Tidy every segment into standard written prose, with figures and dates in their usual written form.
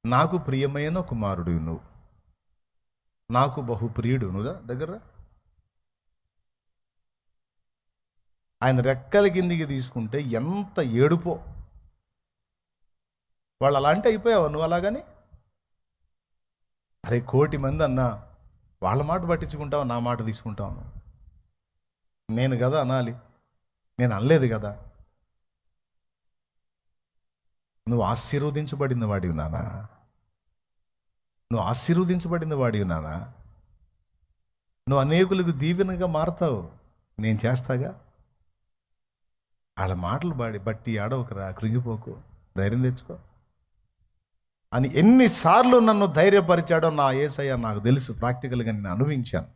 నాకు ప్రియమైన కుమారుడు నువ్వు, నాకు బహుప్రియుడు నువ్వు. దగ్గర ఆయన రెక్కల కిందికి తీసుకుంటే ఎంత ఏడుపో. వాళ్ళు అలాంటి అయిపోయావు నువ్వు అలాగని. అరే 1,000,000 మంది అన్నా వాళ్ళ మాట పట్టించుకుంటావు, నా మాట తీసుకుంటావు. నేను కదా అనాలి, నేను అనలేదు కదా. నువ్వు ఆశీర్వదించబడింది వాడివి నానా, నువ్వు ఆశీర్వదించబడింది వాడివి నానా. నువ్వు అనేకులకు దీవెనగా మారతావు, నేను చేస్తాగా. వాళ్ళ మాటలు బట్టి ఆడవకరా, కృంగిపోకు, ధైర్యం తెచ్చుకో అని ఎన్నిసార్లు నన్ను ధైర్యపరిచాడో నా యేసయ్య నాకు తెలుసు. ప్రాక్టికల్గా నేను అనుభవించాను.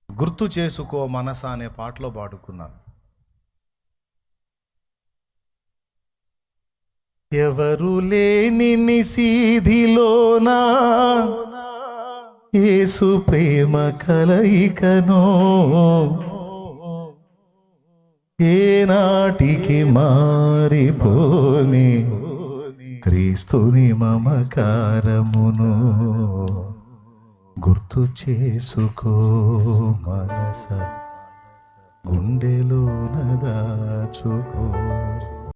గుర్తు చేసుకో మనసా అనే పాటలో పాడుకున్నాను. ఎవరు లేని నిసీధిలోనా యేసు ప్రేమ కలయికనో, ఏనాటికి మారిపోని క్రీస్తుని మమకారమును గుర్తు చేసుకో మనస, గుండెలోన దాచుకో.